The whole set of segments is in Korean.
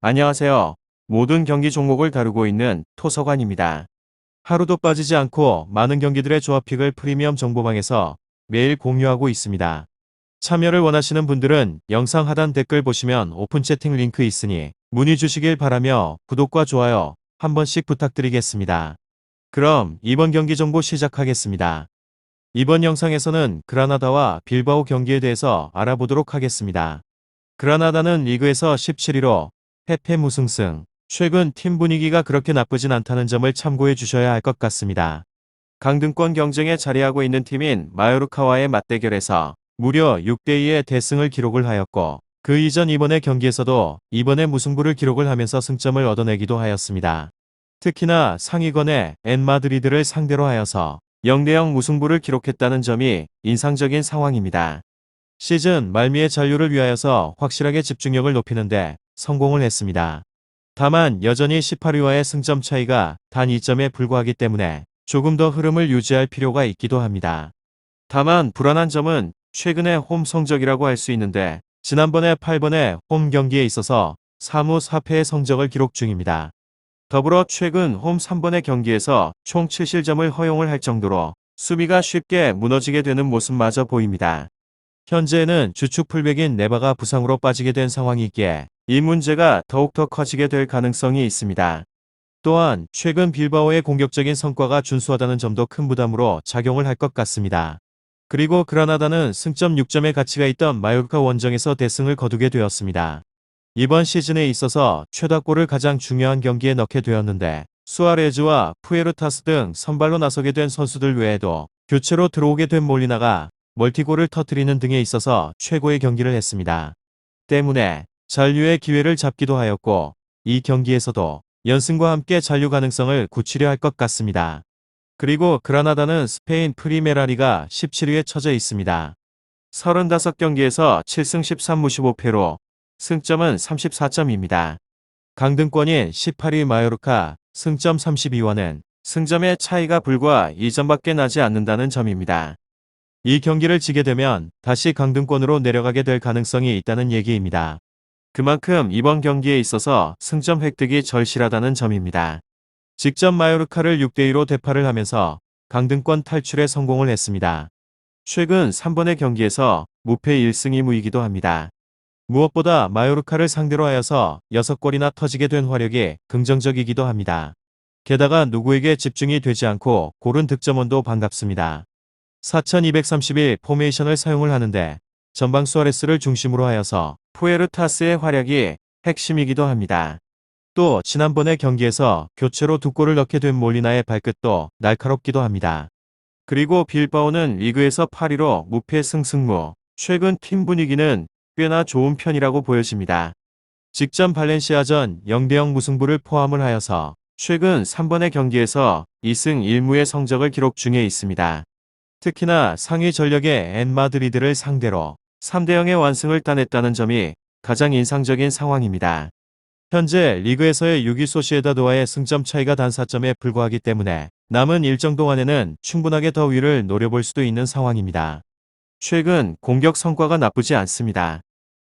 안녕하세요. 모든 경기 종목을 다루고 있는 토서관입니다. 하루도 빠지지 않고 많은 경기들의 조합픽을 프리미엄 정보방에서 매일 공유하고 있습니다. 참여를 원하시는 분들은 영상 하단 댓글 보시면 오픈 채팅 링크 있으니 문의 주시길 바라며 구독과 좋아요 한 번씩 부탁드리겠습니다. 그럼 이번 경기 정보 시작하겠습니다. 이번 영상에서는 그라나다와 빌바오 경기에 대해서 알아보도록 하겠습니다. 그라나다는 리그에서 17위로 패패 무승승. 최근 팀 분위기가 그렇게 나쁘진 않다는 점을 참고해 주셔야 할 것 같습니다. 강등권 경쟁에 자리하고 있는 팀인 마요르카와의 맞대결에서 무려 6대2의 대승을 기록을 하였고 그 이전 이번의 경기에서도 이번에 무승부를 기록을 하면서 승점을 얻어내기도 하였습니다. 특히나 상위권의 엔마드리드를 상대로 하여서 0대0 무승부를 기록했다는 점이 인상적인 상황입니다. 시즌 말미의 잔류를 위하여서 확실하게 집중력을 높이는데 성공을 했습니다. 다만 여전히 18위와의 승점 차이가 단 2점에 불과하기 때문에 조금 더 흐름을 유지할 필요가 있기도 합니다. 다만 불안한 점은 최근의 홈 성적이라고 할 수 있는데 지난번에 8번의 홈 경기에 있어서 3무 4패의 성적을 기록 중입니다. 더불어 최근 홈 3번의 경기에서 총 7실점을 허용을 할 정도로 수비가 쉽게 무너지게 되는 모습마저 보입니다. 현재는 주축 풀백인 네바가 부상으로 빠지게 된 상황이기에 이 문제가 더욱더 커지게 될 가능성이 있습니다. 또한 최근 빌바오의 공격적인 성과가 준수하다는 점도 큰 부담으로 작용을 할 것 같습니다. 그리고 그라나다는 승점 6점의 가치가 있던 마요르카 원정에서 대승을 거두게 되었습니다. 이번 시즌에 있어서 최다골을 가장 중요한 경기에 넣게 되었는데 수아레즈와 푸에르타스 등 선발로 나서게 된 선수들 외에도 교체로 들어오게 된 몰리나가 멀티골을 터뜨리는 등에 있어서 최고의 경기를 했습니다. 때문에 잔류의 기회를 잡기도 하였고 이 경기에서도 연승과 함께 잔류 가능성을 굳히려 할 것 같습니다. 그리고 그라나다는 스페인 프리메라리가 17위에 처져 있습니다. 35경기에서 7승 13무 15패로 승점은 34점입니다. 강등권인 18위 마요르카 승점 32와는 승점의 차이가 불과 2점밖에 나지 않는다는 점입니다. 이 경기를 지게 되면 다시 강등권으로 내려가게 될 가능성이 있다는 얘기입니다. 그만큼 이번 경기에 있어서 승점 획득이 절실하다는 점입니다. 직접 마요르카를 6대2로 대파를 하면서 강등권 탈출에 성공을 했습니다. 최근 3번의 경기에서 무패 1승 2무이기도 합니다. 무엇보다 마요르카를 상대로 하여서 6골이나 터지게 된 화력이 긍정적이기도 합니다. 게다가 누구에게 집중이 되지 않고 고른 득점원도 반갑습니다. 4231 포메이션을 사용을 하는데 전방 수아레스를 중심으로 하여서 푸에르타스의 활약이 핵심이기도 합니다. 또 지난번의 경기에서 교체로 2골을 넣게 된 몰리나의 발끝도 날카롭기도 합니다. 그리고 빌바오는 리그에서 8위로 무패 승승무, 최근 팀 분위기는 꽤나 좋은 편이라고 보여집니다. 직전 발렌시아전 0대0 무승부를 포함을 하여서 최근 3번의 경기에서 2승 1무의 성적을 기록 중에 있습니다. 특히나 상위 전력의 엔마드리드를 상대로 3대0의 완승을 따냈다는 점이 가장 인상적인 상황입니다. 현재 리그에서의 6위 소시에다드와의 승점 차이가 단 4점에 불과하기 때문에 남은 일정 동안에는 충분하게 더 위를 노려볼 수도 있는 상황입니다. 최근 공격 성과가 나쁘지 않습니다.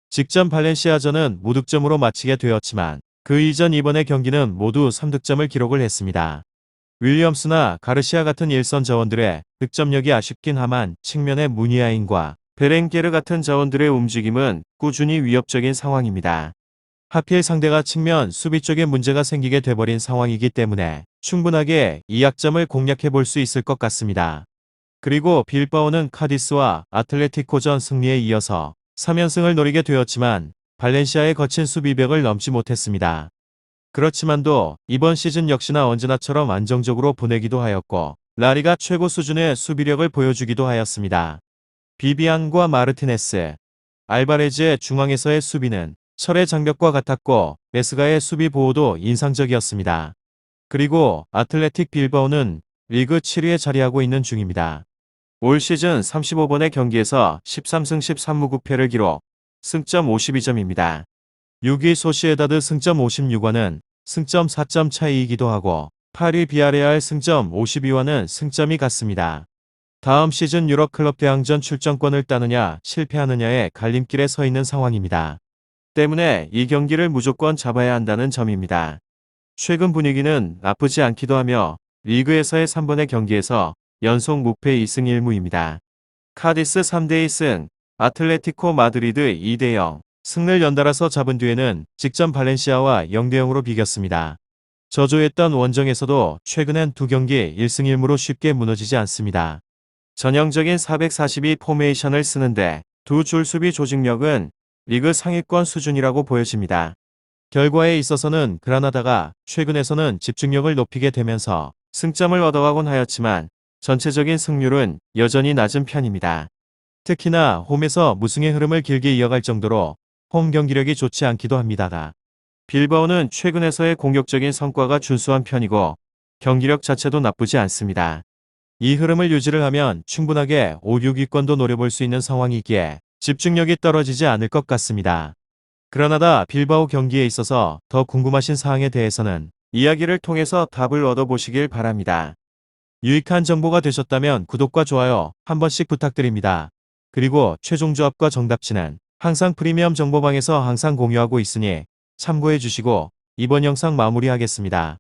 직전 발렌시아전은 무득점으로 마치게 되었지만 그 이전 이번의 경기는 모두 3득점을 기록을 했습니다. 윌리엄스나 가르시아 같은 일선 자원들의 득점력이 아쉽긴 하만 측면의 무니아인과 베렌게르 같은 자원들의 움직임은 꾸준히 위협적인 상황입니다. 하필 상대가 측면 수비 쪽에 문제가 생기게 돼버린 상황이기 때문에 충분하게 이 약점을 공략해 볼 수 있을 것 같습니다. 그리고 빌바오는 카디스와 아틀레티코전 승리에 이어서 3연승을 노리게 되었지만 발렌시아의 거친 수비벽을 넘지 못했습니다. 그렇지만도 이번 시즌 역시나 언제나처럼 안정적으로 보내기도 하였고 라리가 최고 수준의 수비력을 보여주기도 하였습니다. 비비안과 마르티네스, 알바레즈의 중앙에서의 수비는 철의 장벽과 같았고 메스가의 수비 보호도 인상적이었습니다. 그리고 아틀레틱 빌바오는 리그 7위에 자리하고 있는 중입니다. 올 시즌 35번의 경기에서 13승 13무 9패를 기록, 승점 52점입니다. 6위 소시에다드 승점 56와는 승점 4점 차이이기도 하고 8위 비아레알 승점 52와는 승점이 같습니다. 다음 시즌 유럽 클럽 대항전 출전권을 따느냐 실패하느냐의 갈림길에 서 있는 상황입니다. 때문에 이 경기를 무조건 잡아야 한다는 점입니다. 최근 분위기는 나쁘지 않기도 하며 리그에서의 3번의 경기에서 연속 무패 2승 1무입니다. 카디스 3대 2승, 아틀레티코 마드리드 2대 0, 승을 연달아서 잡은 뒤에는 직전 발렌시아와 0대 0으로 비겼습니다. 저조했던 원정에서도 최근엔 두 경기 1승 1무로 쉽게 무너지지 않습니다. 전형적인 442 포메이션을 쓰는데 두 줄 수비 조직력은 리그 상위권 수준이라고 보여집니다. 결과에 있어서는 그라나다가 최근에서는 집중력을 높이게 되면서 승점을 얻어가곤 하였지만 전체적인 승률은 여전히 낮은 편입니다. 특히나 홈에서 무승의 흐름을 길게 이어갈 정도로 홈 경기력이 좋지 않기도 합니다가 빌바오는 최근에서의 공격적인 성과가 준수한 편이고 경기력 자체도 나쁘지 않습니다. 이 흐름을 유지를 하면 충분하게 5, 6위권도 노려볼 수 있는 상황이기에 집중력이 떨어지지 않을 것 같습니다. 그라나다 빌바오 경기에 있어서 더 궁금하신 사항에 대해서는 이야기를 통해서 답을 얻어보시길 바랍니다. 유익한 정보가 되셨다면 구독과 좋아요 한 번씩 부탁드립니다. 그리고 최종 조합과 정답치는 항상 프리미엄 정보방에서 항상 공유하고 있으니 참고해 주시고 이번 영상 마무리하겠습니다.